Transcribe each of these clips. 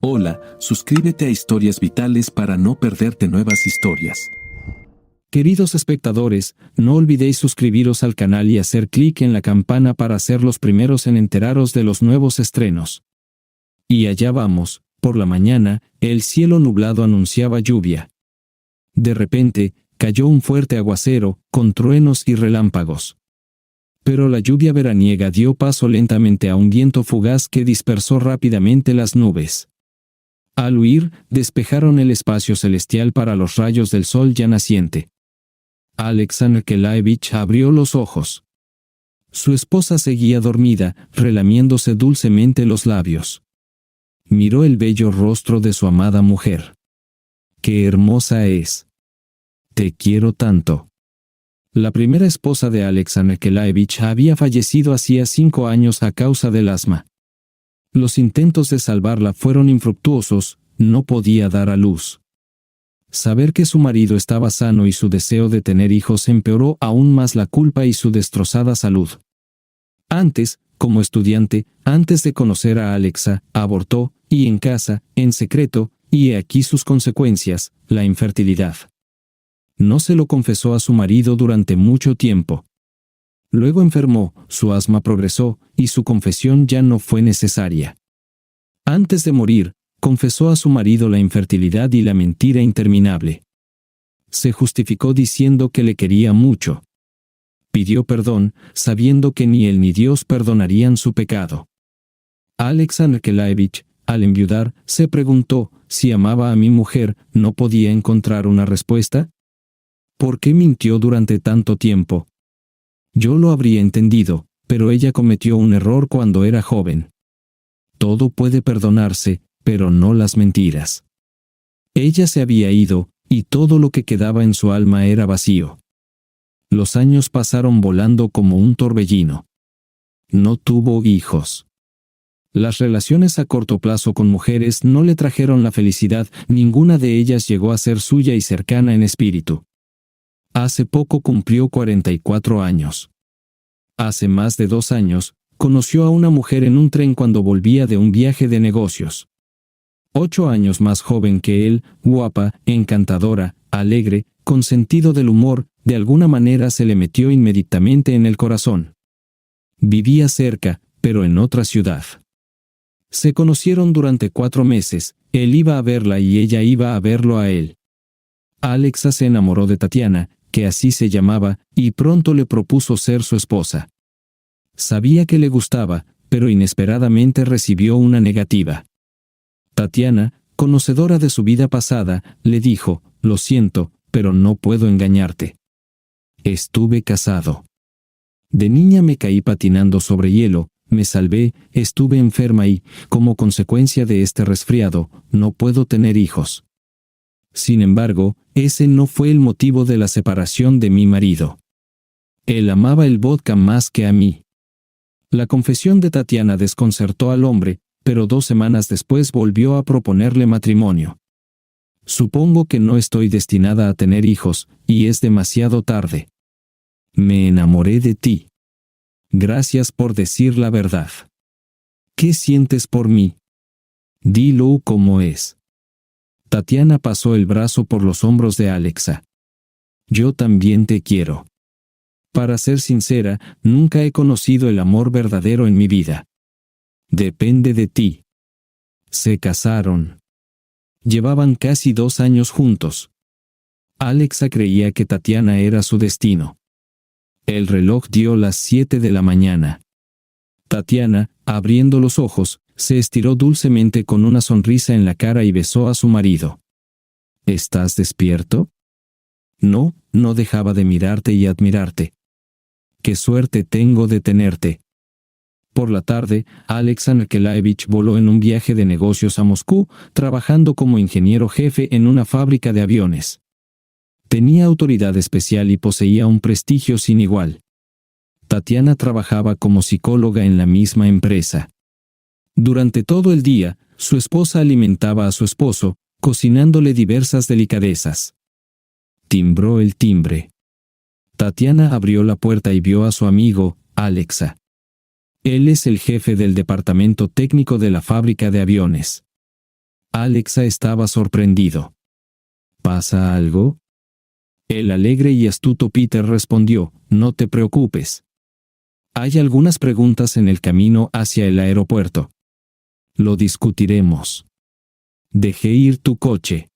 Hola, suscríbete a Historias Vitales para no perderte nuevas historias. Queridos espectadores, no olvidéis suscribiros al canal y hacer clic en la campana para ser los primeros en enteraros de los nuevos estrenos. Y allá vamos, por la mañana, el cielo nublado anunciaba lluvia. De repente, cayó un fuerte aguacero, con truenos y relámpagos. Pero la lluvia veraniega dio paso lentamente a un viento fugaz que dispersó rápidamente las nubes. Al huir, despejaron el espacio celestial para los rayos del sol ya naciente. Alexander Nikolaevich abrió los ojos. Su esposa seguía dormida, relamiéndose dulcemente los labios. Miró el bello rostro de su amada mujer. ¡Qué hermosa es! Te quiero tanto. La primera esposa de Alexander Nikolaevich había fallecido hacía 5 años a causa del asma. Los intentos de salvarla fueron infructuosos, no podía dar a luz. Saber que su marido estaba sano y su deseo de tener hijos empeoró aún más la culpa y su destrozada salud. Antes, como estudiante, antes de conocer a Alexa, abortó, y en casa, en secreto, y he aquí sus consecuencias, la infertilidad. No se lo confesó a su marido durante mucho tiempo. Luego enfermó, su asma progresó, y su confesión ya no fue necesaria. Antes de morir, confesó a su marido la infertilidad y la mentira interminable. Se justificó diciendo que le quería mucho. Pidió perdón, sabiendo que ni él ni Dios perdonarían su pecado. Alexander Nikolaevich, al enviudar, se preguntó, si amaba a mi mujer, ¿no podía encontrar una respuesta? ¿Por qué mintió durante tanto tiempo? Yo lo habría entendido, pero ella cometió un error cuando era joven. Todo puede perdonarse, pero no las mentiras. Ella se había ido, y todo lo que quedaba en su alma era vacío. Los años pasaron volando como un torbellino. No tuvo hijos. Las relaciones a corto plazo con mujeres no le trajeron la felicidad, ninguna de ellas llegó a ser suya y cercana en espíritu. Hace poco cumplió 44 años. Hace más de 2 años, conoció a una mujer en un tren cuando volvía de un viaje de negocios. 8 años más joven que él, guapa, encantadora, alegre, con sentido del humor, de alguna manera se le metió inmediatamente en el corazón. Vivía cerca, pero en otra ciudad. Se conocieron durante 4 meses, él iba a verla y ella iba a verlo a él. Alexa se enamoró de Tatiana, que así se llamaba, y pronto le propuso ser su esposa. Sabía que le gustaba, pero inesperadamente recibió una negativa. Tatiana, conocedora de su vida pasada, le dijo, lo siento, pero no puedo engañarte. Estuve casado. De niña me caí patinando sobre hielo, me salvé, estuve enferma y, como consecuencia de este resfriado, no puedo tener hijos. Sin embargo, ese no fue el motivo de la separación de mi marido. Él amaba el vodka más que a mí. La confesión de Tatiana desconcertó al hombre, pero 2 semanas después volvió a proponerle matrimonio. Supongo que no estoy destinada a tener hijos, y es demasiado tarde. Me enamoré de ti. Gracias por decir la verdad. ¿Qué sientes por mí? Dilo como es. Tatiana pasó el brazo por los hombros de Alexa. Yo también te quiero. Para ser sincera, nunca he conocido el amor verdadero en mi vida. Depende de ti. Se casaron. Llevaban casi 2 años juntos. Alexa creía que Tatiana era su destino. El reloj dio las 7 de la mañana. Tatiana, abriendo los ojos, se estiró dulcemente con una sonrisa en la cara y besó a su marido. ¿Estás despierto? No, no dejaba de mirarte y admirarte. ¡Qué suerte tengo de tenerte! Por la tarde, Alexander Nikolaevich voló en un viaje de negocios a Moscú, trabajando como ingeniero jefe en una fábrica de aviones. Tenía autoridad especial y poseía un prestigio sin igual. Tatiana trabajaba como psicóloga en la misma empresa. Durante todo el día, su esposa alimentaba a su esposo, cocinándole diversas delicadezas. Timbró el timbre. Tatiana abrió la puerta y vio a su amigo, Alexa. Él es el jefe del departamento técnico de la fábrica de aviones. Alexa estaba sorprendido. ¿Pasa algo? El alegre y astuto Peter respondió, no te preocupes. Hay algunas preguntas en el camino hacia el aeropuerto. Lo discutiremos. Dejé ir tu coche.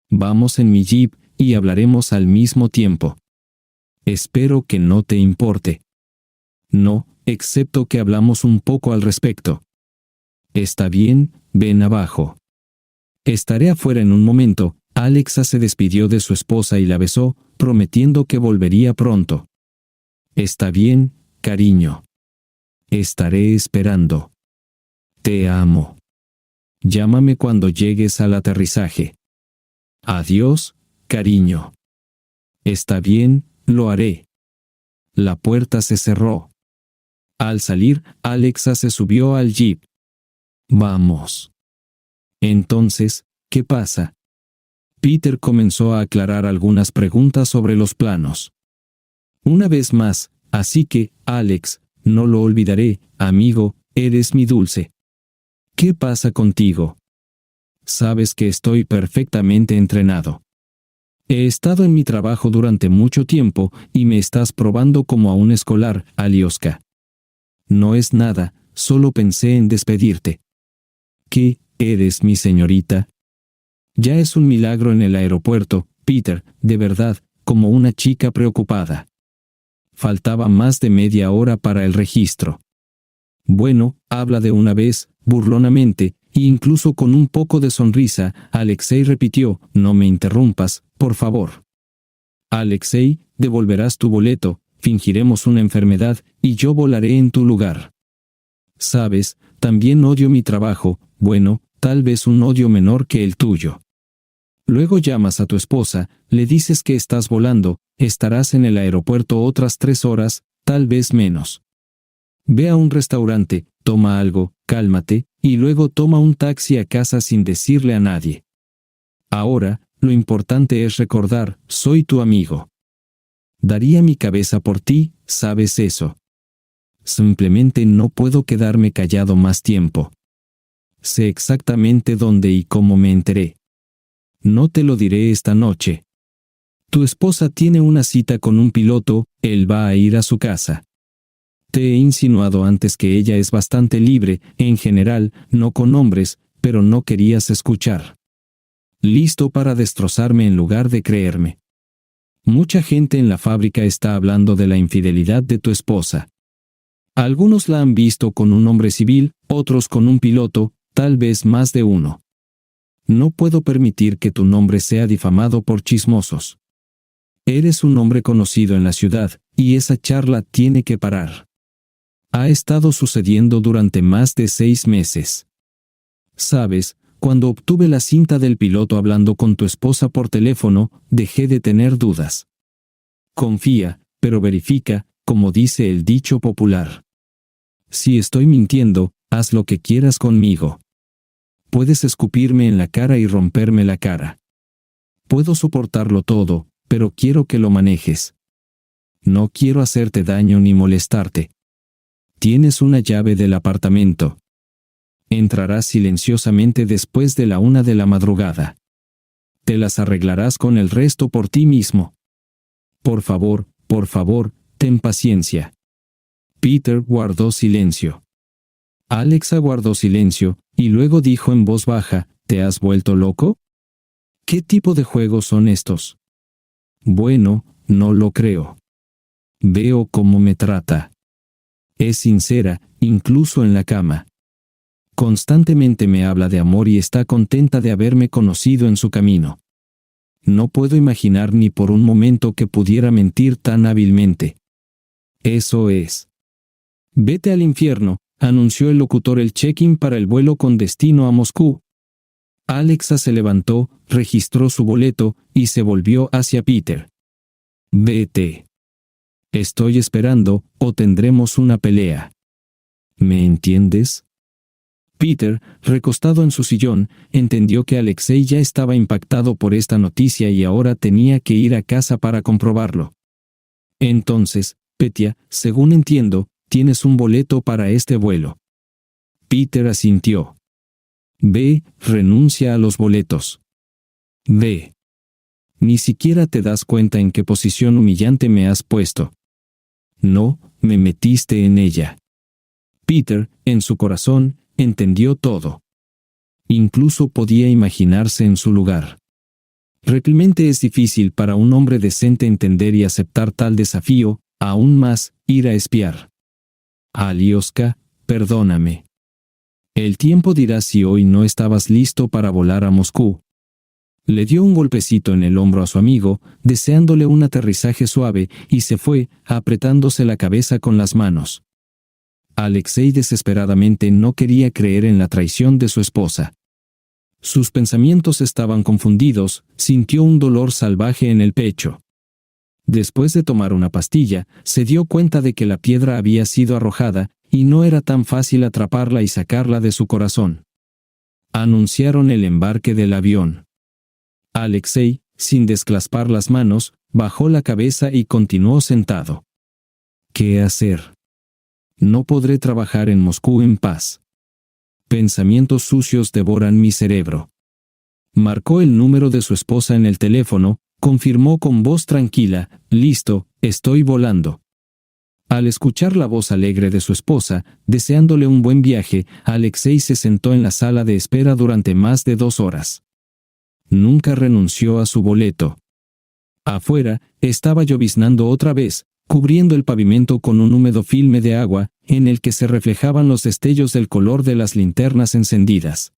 Vamos en mi jeep y hablaremos al mismo tiempo. Espero que no te importe. No, excepto que hablamos un poco al respecto. Está bien, ven abajo. Estaré afuera en un momento. Alexa se despidió de su esposa y la besó, prometiendo que volvería pronto. Está bien, cariño. Estaré esperando. Te amo. Llámame cuando llegues al aterrizaje. Adiós, cariño. Está bien, lo haré. La puerta se cerró. Al salir, Alexa se subió al jeep. Vamos. Entonces, ¿qué pasa? Peter comenzó a aclarar algunas preguntas sobre los planos. Una vez más, así que, Alex, no lo olvidaré, amigo, eres mi dulce. ¿Qué pasa contigo? Sabes que estoy perfectamente entrenado. He estado en mi trabajo durante mucho tiempo y me estás probando como a un escolar, Alioska. No es nada, solo pensé en despedirte. ¿Qué, eres mi señorita? Ya es un milagro en el aeropuerto, Peter, de verdad, como una chica preocupada. Faltaba más de media hora para el registro. Bueno, habla de una vez, burlonamente, e incluso con un poco de sonrisa, Alexei repitió, no me interrumpas, por favor. Alexei, devolverás tu boleto, fingiremos una enfermedad, y yo volaré en tu lugar. Sabes, también odio mi trabajo, bueno, tal vez un odio menor que el tuyo. Luego llamas a tu esposa, le dices que estás volando, estarás en el aeropuerto otras 3 horas, tal vez menos. Ve a un restaurante, toma algo, cálmate, y luego toma un taxi a casa sin decirle a nadie. Ahora, lo importante es recordar, soy tu amigo. Daría mi cabeza por ti, sabes eso. Simplemente no puedo quedarme callado más tiempo. Sé exactamente dónde y cómo me enteré. No te lo diré esta noche. Tu esposa tiene una cita con un piloto, él va a ir a su casa. Te he insinuado antes que ella es bastante libre, en general, no con hombres, pero no querías escuchar. Listo para destrozarme en lugar de creerme. Mucha gente en la fábrica está hablando de la infidelidad de tu esposa. Algunos la han visto con un hombre civil, otros con un piloto, tal vez más de uno. No puedo permitir que tu nombre sea difamado por chismosos. Eres un hombre conocido en la ciudad, y esa charla tiene que parar. Ha estado sucediendo durante más de 6 meses. Sabes, cuando obtuve la cinta del piloto hablando con tu esposa por teléfono, dejé de tener dudas. Confía, pero verifica, como dice el dicho popular. Si estoy mintiendo, haz lo que quieras conmigo. Puedes escupirme en la cara y romperme la cara. Puedo soportarlo todo, pero quiero que lo manejes. No quiero hacerte daño ni molestarte. Tienes una llave del apartamento. Entrarás silenciosamente después de la 1 de la madrugada. Te las arreglarás con el resto por ti mismo. Por favor, ten paciencia. Peter guardó silencio. Alexa guardó silencio, y luego dijo en voz baja, ¿te has vuelto loco? ¿Qué tipo de juegos son estos? Bueno, no lo creo. Veo cómo me trata. Es sincera, incluso en la cama. Constantemente me habla de amor y está contenta de haberme conocido en su camino. No puedo imaginar ni por un momento que pudiera mentir tan hábilmente. Eso es. Vete al infierno, anunció el locutor el check-in para el vuelo con destino a Moscú. Alexa se levantó, registró su boleto y se volvió hacia Peter. Vete. Estoy esperando, o tendremos una pelea. ¿Me entiendes? Peter, recostado en su sillón, entendió que Alexei ya estaba impactado por esta noticia y ahora tenía que ir a casa para comprobarlo. Entonces, Petya, según entiendo, tienes un boleto para este vuelo. Peter asintió. B. Renuncia a los boletos. D. Ni siquiera te das cuenta en qué posición humillante me has puesto. No, me metiste en ella. Peter, en su corazón, entendió todo. Incluso podía imaginarse en su lugar. Realmente es difícil para un hombre decente entender y aceptar tal desafío, aún más, ir a espiar. Alioska, perdóname. El tiempo dirá si hoy no estabas listo para volar a Moscú. Le dio un golpecito en el hombro a su amigo, deseándole un aterrizaje suave, y se fue, apretándose la cabeza con las manos. Alexei desesperadamente no quería creer en la traición de su esposa. Sus pensamientos estaban confundidos, sintió un dolor salvaje en el pecho. Después de tomar una pastilla, se dio cuenta de que la piedra había sido arrojada, y no era tan fácil atraparla y sacarla de su corazón. Anunciaron el embarque del avión. Alexei, sin desclaspar las manos, bajó la cabeza y continuó sentado. ¿Qué hacer? No podré trabajar en Moscú en paz. Pensamientos sucios devoran mi cerebro. Marcó el número de su esposa en el teléfono, confirmó con voz tranquila, listo, estoy volando. Al escuchar la voz alegre de su esposa, deseándole un buen viaje, Alexei se sentó en la sala de espera durante más de 2 horas. Nunca renunció a su boleto. Afuera, estaba lloviznando otra vez, cubriendo el pavimento con un húmedo filme de agua, en el que se reflejaban los destellos del color de las linternas encendidas.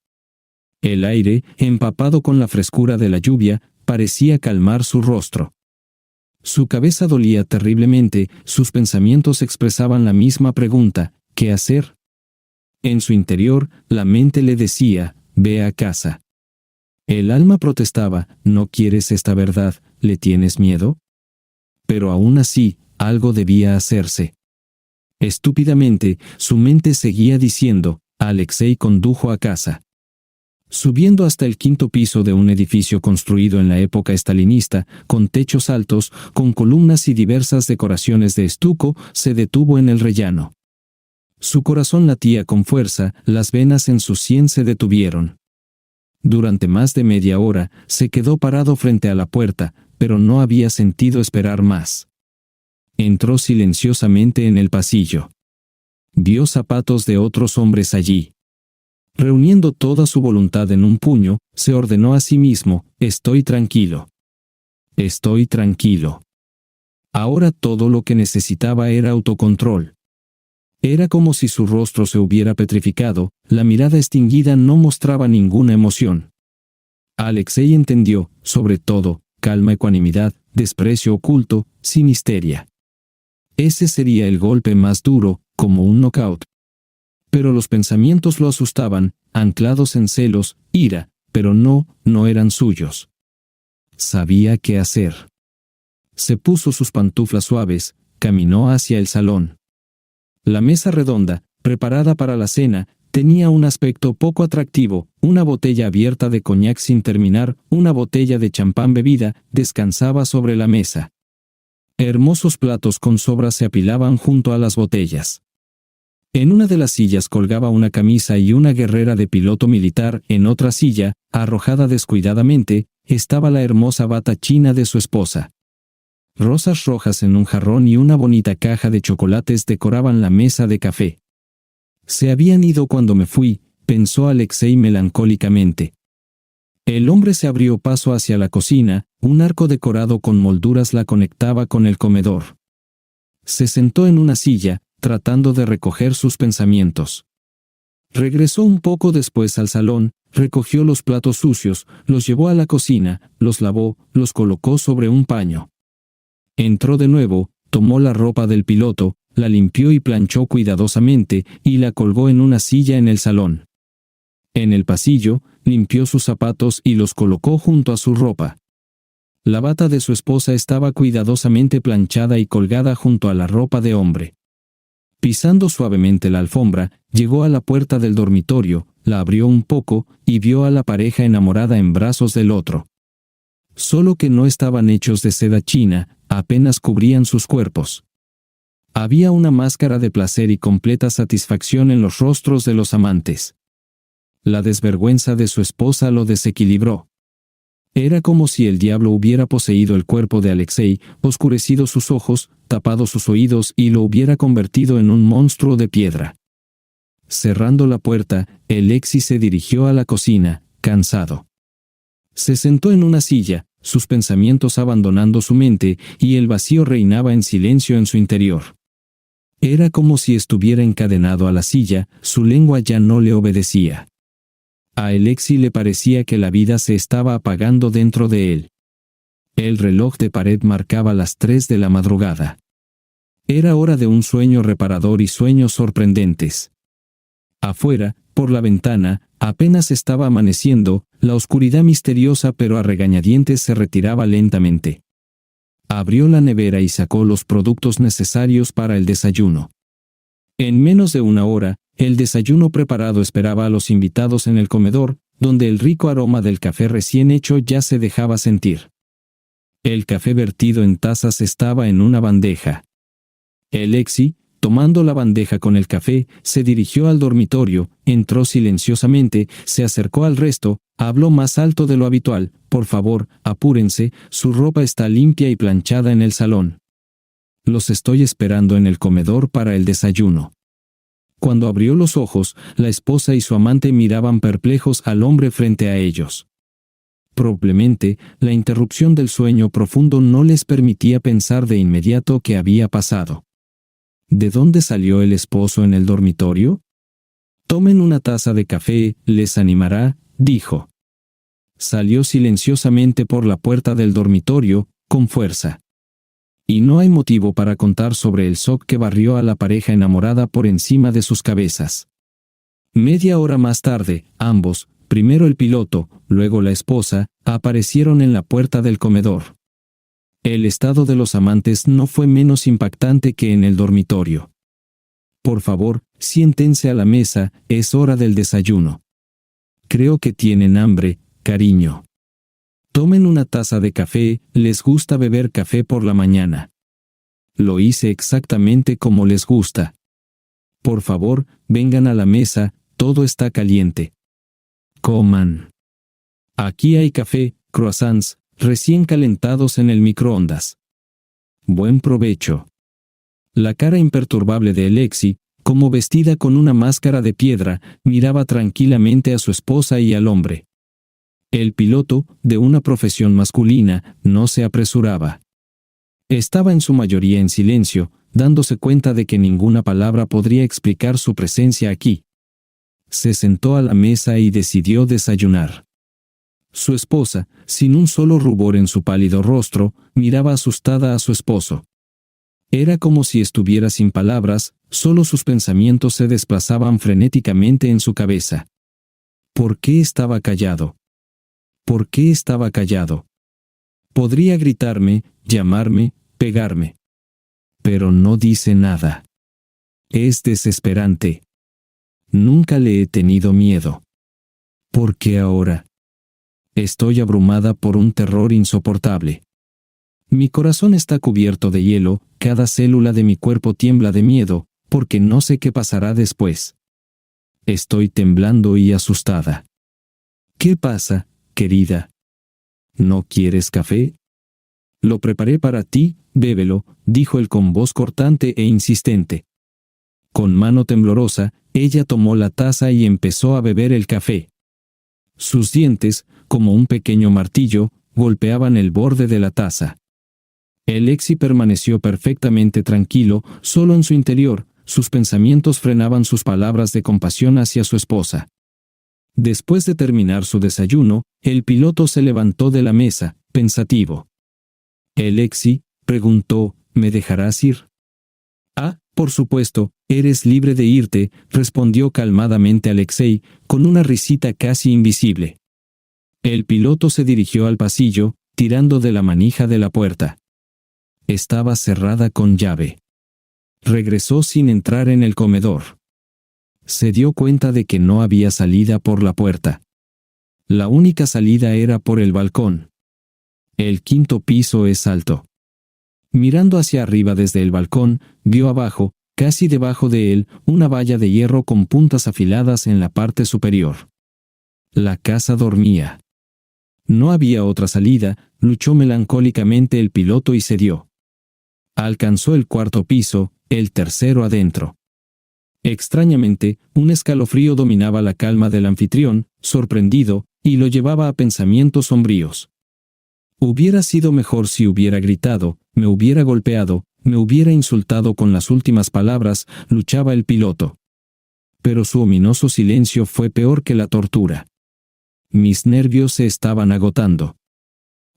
El aire, empapado con la frescura de la lluvia, parecía calmar su rostro. Su cabeza dolía terriblemente, sus pensamientos expresaban la misma pregunta, ¿qué hacer? En su interior, la mente le decía, ve a casa. El alma protestaba, ¿no quieres esta verdad? ¿Le tienes miedo? Pero aún así, algo debía hacerse. Estúpidamente, su mente seguía diciendo, Alexei condujo a casa. Subiendo hasta el 5º piso de un edificio construido en la época estalinista, con techos altos, con columnas y diversas decoraciones de estuco, se detuvo en el rellano. Su corazón latía con fuerza, las venas en su sien se detuvieron. Durante más de media hora, se quedó parado frente a la puerta, pero no había sentido esperar más. Entró silenciosamente en el pasillo. Vio zapatos de otros hombres allí. Reuniendo toda su voluntad en un puño, se ordenó a sí mismo, estoy tranquilo. Estoy tranquilo. Ahora todo lo que necesitaba era autocontrol. Era como si su rostro se hubiera petrificado, la mirada extinguida no mostraba ninguna emoción. Alexei entendió, sobre todo, calma, ecuanimidad, desprecio oculto, sin histeria. Ese sería el golpe más duro, como un knockout. Pero los pensamientos lo asustaban, anclados en celos, ira, pero no eran suyos. Sabía qué hacer. Se puso sus pantuflas suaves, caminó hacia el salón. La mesa redonda, preparada para la cena, tenía un aspecto poco atractivo, una botella abierta de coñac sin terminar, una botella de champán bebida, descansaba sobre la mesa. Hermosos platos con sobras se apilaban junto a las botellas. En una de las sillas colgaba una camisa y una guerrera de piloto militar, en otra silla, arrojada descuidadamente, estaba la hermosa bata china de su esposa. Rosas rojas en un jarrón y una bonita caja de chocolates decoraban la mesa de café. Se habían ido cuando me fui, pensó Alexei melancólicamente. El hombre se abrió paso hacia la cocina, un arco decorado con molduras la conectaba con el comedor. Se sentó en una silla, tratando de recoger sus pensamientos. Regresó un poco después al salón, recogió los platos sucios, los llevó a la cocina, los lavó, los colocó sobre un paño. Entró de nuevo, tomó la ropa del piloto, la limpió y planchó cuidadosamente, y la colgó en una silla en el salón. En el pasillo, limpió sus zapatos y los colocó junto a su ropa. La bata de su esposa estaba cuidadosamente planchada y colgada junto a la ropa de hombre. Pisando suavemente la alfombra, llegó a la puerta del dormitorio, la abrió un poco, y vio a la pareja enamorada en brazos del otro. Solo que no estaban hechos de seda china, apenas cubrían sus cuerpos. Había una máscara de placer y completa satisfacción en los rostros de los amantes. La desvergüenza de su esposa lo desequilibró. Era como si el diablo hubiera poseído el cuerpo de Alexei, oscurecido sus ojos, tapado sus oídos y lo hubiera convertido en un monstruo de piedra. Cerrando la puerta, Alexei se dirigió a la cocina, cansado. Se sentó en una silla, sus pensamientos abandonando su mente, y el vacío reinaba en silencio en su interior. Era como si estuviera encadenado a la silla, su lengua ya no le obedecía. A Alexei le parecía que la vida se estaba apagando dentro de él. El reloj de pared marcaba las 3 de la madrugada. Era hora de un sueño reparador y sueños sorprendentes. Afuera, por la ventana, apenas estaba amaneciendo, la oscuridad misteriosa pero a regañadientes se retiraba lentamente. Abrió la nevera y sacó los productos necesarios para el desayuno. En menos de una hora, el desayuno preparado esperaba a los invitados en el comedor, donde el rico aroma del café recién hecho ya se dejaba sentir. El café vertido en tazas estaba en una bandeja. Alexei, tomando la bandeja con el café, se dirigió al dormitorio, entró silenciosamente, se acercó al resto, habló más alto de lo habitual: «Por favor, apúrense, su ropa está limpia y planchada en el salón. Los estoy esperando en el comedor para el desayuno». Cuando abrió los ojos, la esposa y su amante miraban perplejos al hombre frente a ellos. Probablemente, la interrupción del sueño profundo no les permitía pensar de inmediato qué había pasado. ¿De dónde salió el esposo en el dormitorio? «Tomen una taza de café, les animará», dijo. Salió silenciosamente por la puerta del dormitorio, con fuerza. Y no hay motivo para contar sobre el shock que barrió a la pareja enamorada por encima de sus cabezas. Media hora más tarde, ambos, primero el piloto, luego la esposa, aparecieron en la puerta del comedor. El estado de los amantes no fue menos impactante que en el dormitorio. «Por favor, siéntense a la mesa, es hora del desayuno. Creo que tienen hambre, cariño. Tomen una taza de café, les gusta beber café por la mañana». Lo hice exactamente como les gusta. «Por favor, vengan a la mesa, todo está caliente. Coman. Aquí hay café, croissants, recién calentados en el microondas. Buen provecho». La cara imperturbable de Alexei, como vestida con una máscara de piedra, miraba tranquilamente a su esposa y al hombre. El piloto, de una profesión masculina, no se apresuraba. Estaba en su mayoría en silencio, dándose cuenta de que ninguna palabra podría explicar su presencia aquí. Se sentó a la mesa y decidió desayunar. Su esposa, sin un solo rubor en su pálido rostro, miraba asustada a su esposo. Era como si estuviera sin palabras, solo sus pensamientos se desplazaban frenéticamente en su cabeza. ¿Por qué estaba callado? ¿Por qué estaba callado? Podría gritarme, llamarme, pegarme. Pero no dice nada. Es desesperante. Nunca le he tenido miedo. ¿Por qué ahora? Estoy abrumada por un terror insoportable. Mi corazón está cubierto de hielo, cada célula de mi cuerpo tiembla de miedo, porque no sé qué pasará después. Estoy temblando y asustada. ¿Qué pasa, querida? ¿No quieres café? Lo preparé para ti, bébelo, dijo él con voz cortante e insistente. Con mano temblorosa, ella tomó la taza y empezó a beber el café. Sus dientes, como un pequeño martillo, golpeaban el borde de la taza. Alexei permaneció perfectamente tranquilo, solo en su interior, sus pensamientos frenaban sus palabras de compasión hacia su esposa. Después de terminar su desayuno, el piloto se levantó de la mesa, pensativo. «Alexei», preguntó, «¿me dejarás ir?» «Ah, por supuesto, eres libre de irte», respondió calmadamente Alexei, con una risita casi invisible. El piloto se dirigió al pasillo, tirando de la manija de la puerta. Estaba cerrada con llave. Regresó sin entrar en el comedor. Se dio cuenta de que no había salida por la puerta. La única salida era por el balcón. El 5º piso es alto. Mirando hacia arriba desde el balcón, vio abajo, casi debajo de él, una valla de hierro con puntas afiladas en la parte superior. La casa dormía. No había otra salida, luchó melancólicamente el piloto y cedió. Alcanzó el cuarto piso, el tercero adentro. Extrañamente, un escalofrío dominaba la calma del anfitrión, sorprendido, y lo llevaba a pensamientos sombríos. Hubiera sido mejor si hubiera gritado, me hubiera golpeado, me hubiera insultado con las últimas palabras, luchaba el piloto. Pero su ominoso silencio fue peor que la tortura. Mis nervios se estaban agotando.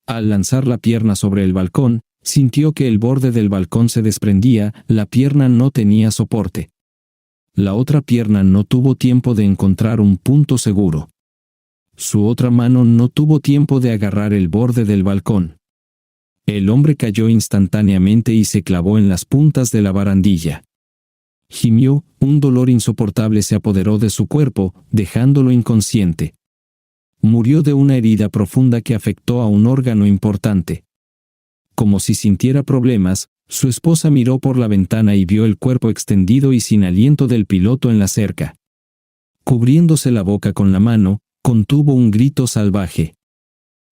Al lanzar la pierna sobre el balcón, sintió que el borde del balcón se desprendía, la pierna no tenía soporte. La otra pierna no tuvo tiempo de encontrar un punto seguro. Su otra mano no tuvo tiempo de agarrar el borde del balcón. El hombre cayó instantáneamente y se clavó en las puntas de la barandilla. Gimió, un dolor insoportable se apoderó de su cuerpo, dejándolo inconsciente. Murió de una herida profunda que afectó a un órgano importante. Como si sintiera problemas, su esposa miró por la ventana y vio el cuerpo extendido y sin aliento del piloto en la cerca. Cubriéndose la boca con la mano, contuvo un grito salvaje.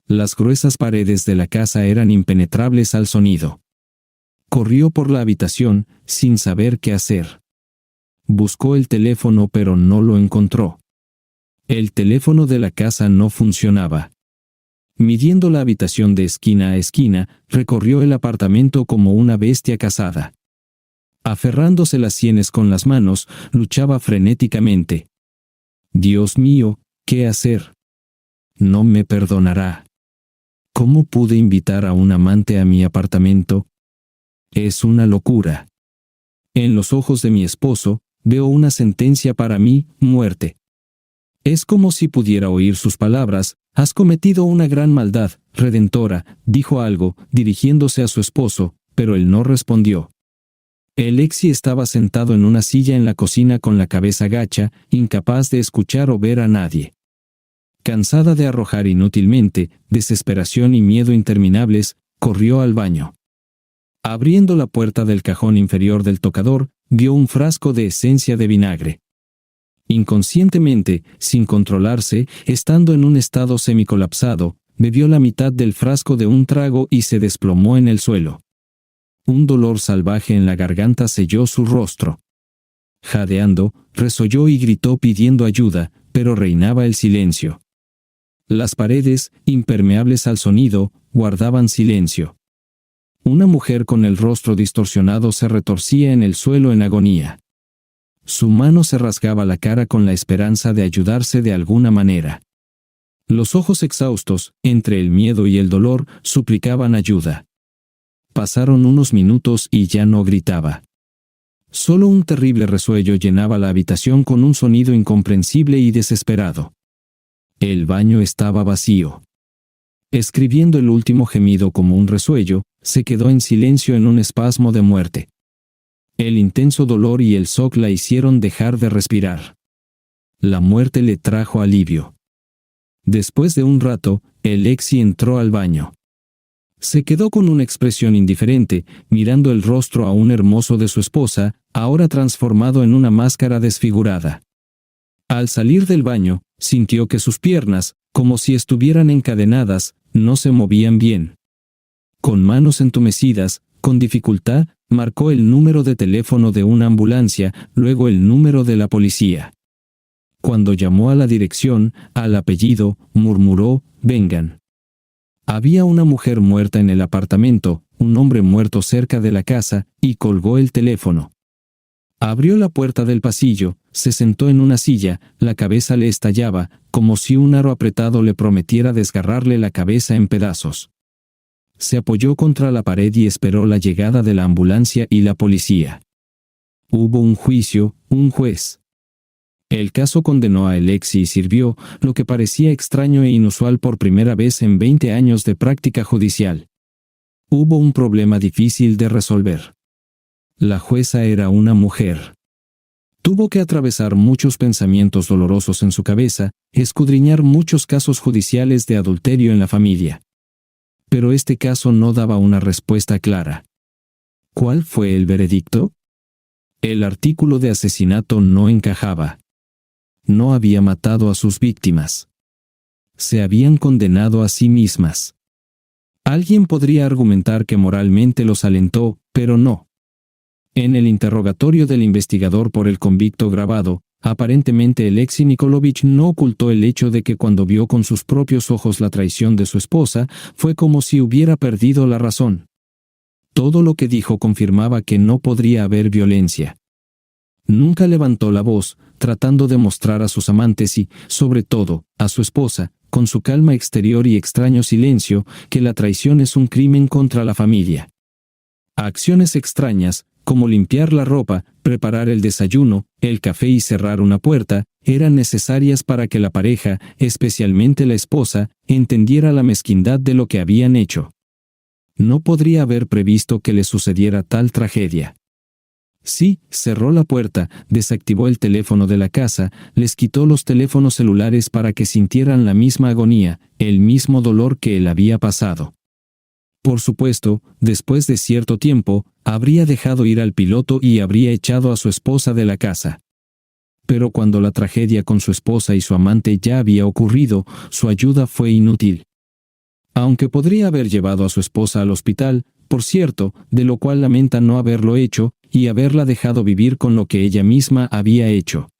Las gruesas paredes de la casa eran impenetrables al sonido. Corrió por la habitación, sin saber qué hacer. Buscó el teléfono pero no lo encontró. El teléfono de la casa no funcionaba. Midiendo la habitación de esquina a esquina, recorrió el apartamento como una bestia cazada. Aferrándose las sienes con las manos, luchaba frenéticamente. Dios mío, ¿qué hacer? No me perdonará. ¿Cómo pude invitar a un amante a mi apartamento? Es una locura. En los ojos de mi esposo, veo una sentencia para mí, muerte. Es como si pudiera oír sus palabras. Has cometido una gran maldad, redentora, dijo algo, dirigiéndose a su esposo, pero él no respondió. Alexi estaba sentado en una silla en la cocina con la cabeza gacha, incapaz de escuchar o ver a nadie. Cansada de arrojar inútilmente, desesperación y miedo interminables, corrió al baño. Abriendo la puerta del cajón inferior del tocador, vio un frasco de esencia de vinagre. Inconscientemente, sin controlarse, estando en un estado semicolapsado, bebió la mitad del frasco de un trago y se desplomó en el suelo. Un dolor salvaje en la garganta selló su rostro. Jadeando, resolló y gritó pidiendo ayuda, pero reinaba el silencio. Las paredes, impermeables al sonido, guardaban silencio. Una mujer con el rostro distorsionado se retorcía en el suelo en agonía. Su mano se rasgaba la cara con la esperanza de ayudarse de alguna manera. Los ojos exhaustos, entre el miedo y el dolor, suplicaban ayuda. Pasaron unos minutos y ya no gritaba. Solo un terrible resuello llenaba la habitación con un sonido incomprensible y desesperado. El baño estaba vacío. Escribiendo el último gemido como un resuello, se quedó en silencio en un espasmo de muerte. El intenso dolor y el shock la hicieron dejar de respirar. La muerte le trajo alivio. Después de un rato, Alexi entró al baño. Se quedó con una expresión indiferente, mirando el rostro aún hermoso de su esposa, ahora transformado en una máscara desfigurada. Al salir del baño, sintió que sus piernas, como si estuvieran encadenadas, no se movían bien. Con manos entumecidas, con dificultad, marcó el número de teléfono de una ambulancia, luego el número de la policía. Cuando llamó a la dirección, al apellido, murmuró, vengan. Había una mujer muerta en el apartamento, un hombre muerto cerca de la casa, y colgó el teléfono. Abrió la puerta del pasillo, se sentó en una silla, la cabeza le estallaba, como si un aro apretado le prometiera desgarrarle la cabeza en pedazos. Se apoyó contra la pared y esperó la llegada de la ambulancia y la policía. Hubo un juicio, un juez. El caso condenó a Alexi y sirvió, lo que parecía extraño e inusual por primera vez en 20 años de práctica judicial. Hubo un problema difícil de resolver. La jueza era una mujer. Tuvo que atravesar muchos pensamientos dolorosos en su cabeza, escudriñar muchos casos judiciales de adulterio en la familia. Pero este caso no daba una respuesta clara. ¿Cuál fue el veredicto? El artículo de asesinato no encajaba. No había matado a sus víctimas. Se habían condenado a sí mismas. Alguien podría argumentar que moralmente los alentó, pero no. En el interrogatorio del investigador por el convicto grabado, aparentemente Alexei Nikolovich no ocultó el hecho de que cuando vio con sus propios ojos la traición de su esposa, fue como si hubiera perdido la razón. Todo lo que dijo confirmaba que no podría haber violencia. Nunca levantó la voz, tratando de mostrar a sus amantes y, sobre todo, a su esposa, con su calma exterior y extraño silencio, que la traición es un crimen contra la familia. Acciones extrañas, como limpiar la ropa, preparar el desayuno, el café y cerrar una puerta, eran necesarias para que la pareja, especialmente la esposa, entendiera la mezquindad de lo que habían hecho. No podría haber previsto que le sucediera tal tragedia. Sí, cerró la puerta, desactivó el teléfono de la casa, les quitó los teléfonos celulares para que sintieran la misma agonía, el mismo dolor que él había pasado. Por supuesto, después de cierto tiempo, habría dejado ir al piloto y habría echado a su esposa de la casa. Pero cuando la tragedia con su esposa y su amante ya había ocurrido, su ayuda fue inútil. Aunque podría haber llevado a su esposa al hospital, por cierto, de lo cual lamenta no haberlo hecho, y haberla dejado vivir con lo que ella misma había hecho.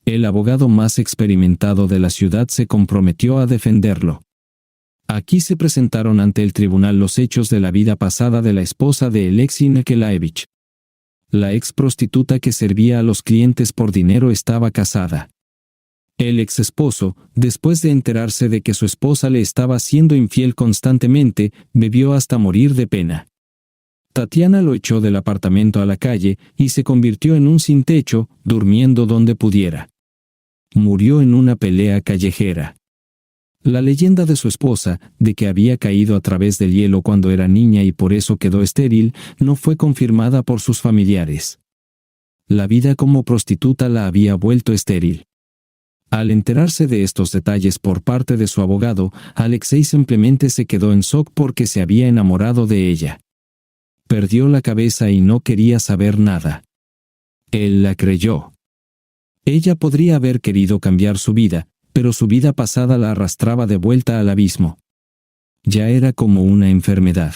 El abogado más experimentado de la ciudad se comprometió a defenderlo. Aquí se presentaron ante el tribunal los hechos de la vida pasada de la esposa de Alexei Nikolaevich. La ex prostituta que servía a los clientes por dinero estaba casada. El ex esposo, después de enterarse de que su esposa le estaba siendo infiel constantemente, bebió hasta morir de pena. Tatiana lo echó del apartamento a la calle y se convirtió en un sin techo, durmiendo donde pudiera. Murió en una pelea callejera. La leyenda de su esposa, de que había caído a través del hielo cuando era niña y por eso quedó estéril, no fue confirmada por sus familiares. La vida como prostituta la había vuelto estéril. Al enterarse de estos detalles por parte de su abogado, Alexei simplemente se quedó en shock porque se había enamorado de ella. Perdió la cabeza y no quería saber nada. Él la creyó. Ella podría haber querido cambiar su vida, pero su vida pasada la arrastraba de vuelta al abismo. Ya era como una enfermedad.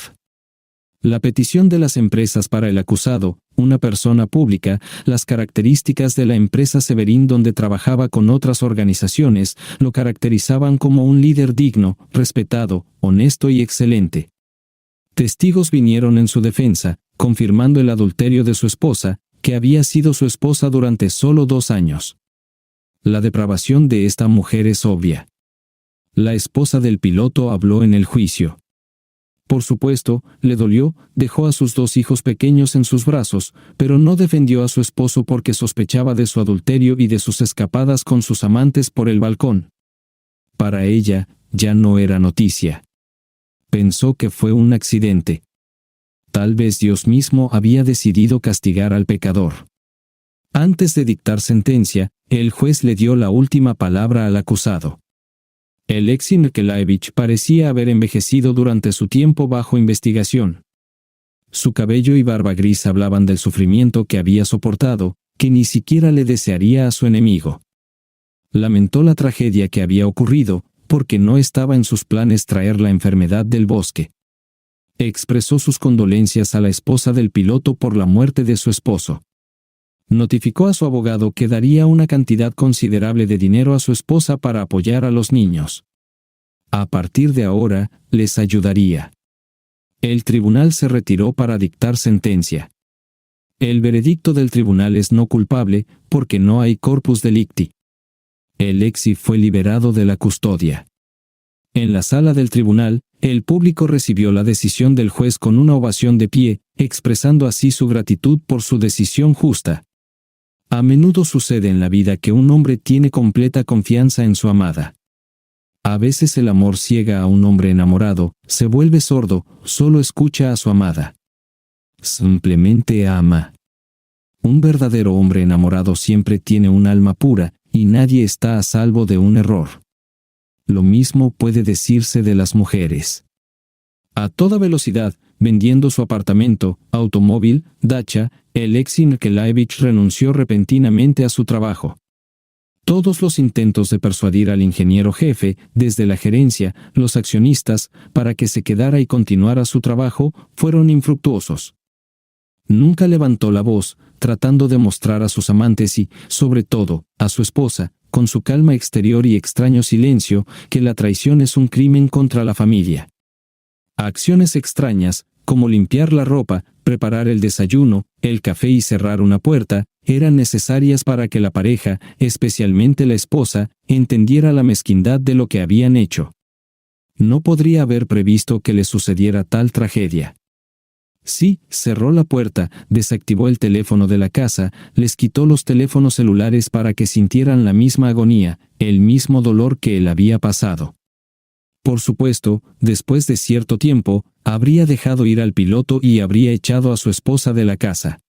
La petición de las empresas para el acusado, una persona pública, las características de la empresa Severin donde trabajaba con otras organizaciones, lo caracterizaban como un líder digno, respetado, honesto y excelente. Testigos vinieron en su defensa, confirmando el adulterio de su esposa, que había sido su esposa durante solo 2 años. La depravación de esta mujer es obvia. La esposa del piloto habló en el juicio. Por supuesto, le dolió, dejó a sus 2 hijos pequeños en sus brazos, pero no defendió a su esposo porque sospechaba de su adulterio y de sus escapadas con sus amantes por el balcón. Para ella, ya no era noticia. Pensó que fue un accidente. Tal vez Dios mismo había decidido castigar al pecador. Antes de dictar sentencia, el juez le dio la última palabra al acusado. Alexei Nikolaevich parecía haber envejecido durante su tiempo bajo investigación. Su cabello y barba gris hablaban del sufrimiento que había soportado, que ni siquiera le desearía a su enemigo. Lamentó la tragedia que había ocurrido, porque no estaba en sus planes traer la enfermedad del bosque. Expresó sus condolencias a la esposa del piloto por la muerte de su esposo. Notificó a su abogado que daría una cantidad considerable de dinero a su esposa para apoyar a los niños. A partir de ahora, les ayudaría. El tribunal se retiró para dictar sentencia. El veredicto del tribunal es no culpable, porque no hay corpus delicti. Alexei fue liberado de la custodia. En la sala del tribunal, el público recibió la decisión del juez con una ovación de pie, expresando así su gratitud por su decisión justa. A menudo sucede en la vida que un hombre tiene completa confianza en su amada. A veces el amor ciega a un hombre enamorado, se vuelve sordo, solo escucha a su amada. Simplemente ama. Un verdadero hombre enamorado siempre tiene un alma pura, y nadie está a salvo de un error. Lo mismo puede decirse de las mujeres. A toda velocidad, vendiendo su apartamento, automóvil, dacha, Alexei Nikolaevich renunció repentinamente a su trabajo. Todos los intentos de persuadir al ingeniero jefe, desde la gerencia, los accionistas, para que se quedara y continuara su trabajo, fueron infructuosos. Nunca levantó la voz, tratando de mostrar a sus amantes y, sobre todo, a su esposa, con su calma exterior y extraño silencio, que la traición es un crimen contra la familia. Acciones extrañas, como limpiar la ropa, preparar el desayuno, el café y cerrar una puerta, eran necesarias para que la pareja, especialmente la esposa, entendiera la mezquindad de lo que habían hecho. No podría haber previsto que le sucediera tal tragedia. Sí, cerró la puerta, desactivó el teléfono de la casa, les quitó los teléfonos celulares para que sintieran la misma agonía, el mismo dolor que él había pasado. Por supuesto, después de cierto tiempo, habría dejado ir al piloto y habría echado a su esposa de la casa.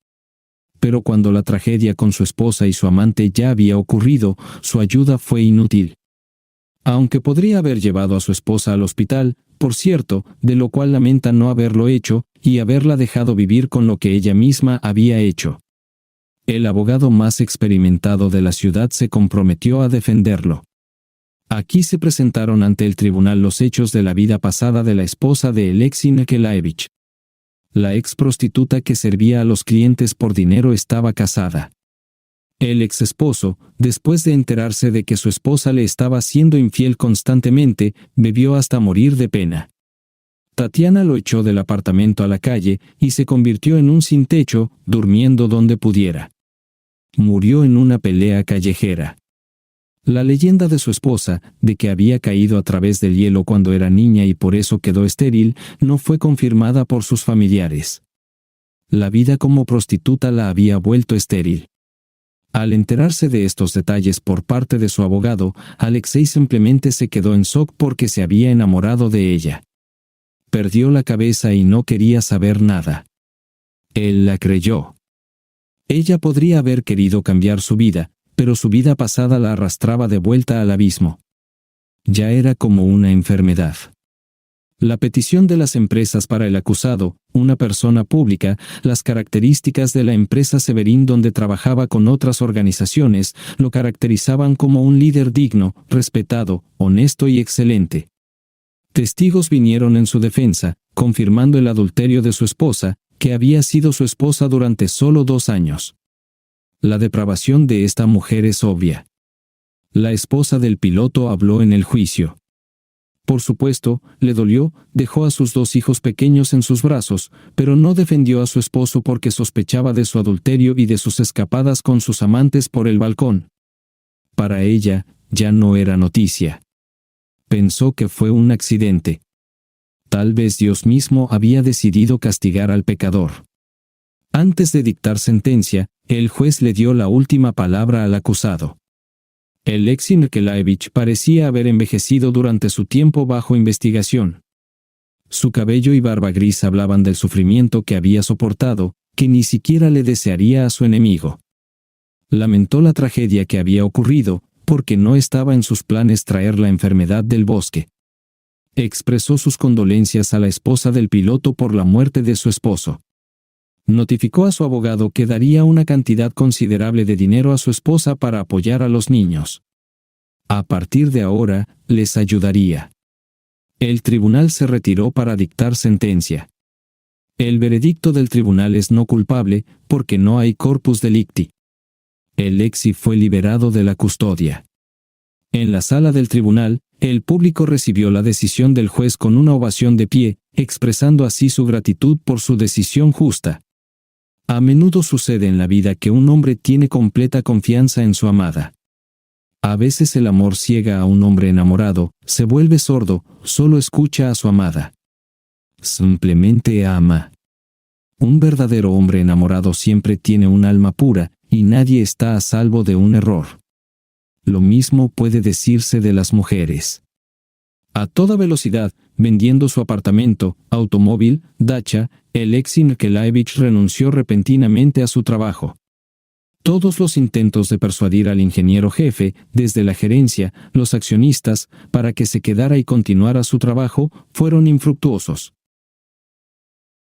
Pero cuando la tragedia con su esposa y su amante ya había ocurrido, su ayuda fue inútil. Aunque podría haber llevado a su esposa al hospital, por cierto, de lo cual lamenta no haberlo hecho, y haberla dejado vivir con lo que ella misma había hecho. El abogado más experimentado de la ciudad se comprometió a defenderlo. Aquí se presentaron ante el tribunal los hechos de la vida pasada de la esposa de Alexei Nikolaevich. La ex prostituta que servía a los clientes por dinero estaba casada. El ex esposo, después de enterarse de que su esposa le estaba siendo infiel constantemente, bebió hasta morir de pena. Tatiana lo echó del apartamento a la calle y se convirtió en un sin techo, durmiendo donde pudiera. Murió en una pelea callejera. La leyenda de su esposa, de que había caído a través del hielo cuando era niña y por eso quedó estéril, no fue confirmada por sus familiares. La vida como prostituta la había vuelto estéril. Al enterarse de estos detalles por parte de su abogado, Alexei simplemente se quedó en shock porque se había enamorado de ella. Perdió la cabeza y no quería saber nada. Él la creyó. Ella podría haber querido cambiar su vida, pero su vida pasada la arrastraba de vuelta al abismo. Ya era como una enfermedad. La petición de las empresas para el acusado, una persona pública, las características de la empresa Severin donde trabajaba con otras organizaciones, lo caracterizaban como un líder digno, respetado, honesto y excelente. Testigos vinieron en su defensa, confirmando el adulterio de su esposa, que había sido su esposa durante solo 2 años. La depravación de esta mujer es obvia. La esposa del piloto habló en el juicio. Por supuesto, le dolió, dejó a sus 2 hijos pequeños en sus brazos, pero no defendió a su esposo porque sospechaba de su adulterio y de sus escapadas con sus amantes por el balcón. Para ella, ya no era noticia. Pensó que fue un accidente. Tal vez Dios mismo había decidido castigar al pecador. Antes de dictar sentencia, el juez le dio la última palabra al acusado. Alexei Nikolaevich parecía haber envejecido durante su tiempo bajo investigación. Su cabello y barba gris hablaban del sufrimiento que había soportado, que ni siquiera le desearía a su enemigo. Lamentó la tragedia que había ocurrido, porque no estaba en sus planes traer la enfermedad del bosque. Expresó sus condolencias a la esposa del piloto por la muerte de su esposo. Notificó a su abogado que daría una cantidad considerable de dinero a su esposa para apoyar a los niños. A partir de ahora, les ayudaría. El tribunal se retiró para dictar sentencia. El veredicto del tribunal es no culpable, porque no hay corpus delicti. Alexei fue liberado de la custodia. En la sala del tribunal, el público recibió la decisión del juez con una ovación de pie, expresando así su gratitud por su decisión justa. A menudo sucede en la vida que un hombre tiene completa confianza en su amada. A veces el amor ciega a un hombre enamorado, se vuelve sordo, solo escucha a su amada. Simplemente ama. Un verdadero hombre enamorado siempre tiene un alma pura, y nadie está a salvo de un error. Lo mismo puede decirse de las mujeres. A toda velocidad, vendiendo su apartamento, automóvil, dacha, Alexei Nikolaevich renunció repentinamente a su trabajo. Todos los intentos de persuadir al ingeniero jefe, desde la gerencia, los accionistas, para que se quedara y continuara su trabajo, fueron infructuosos.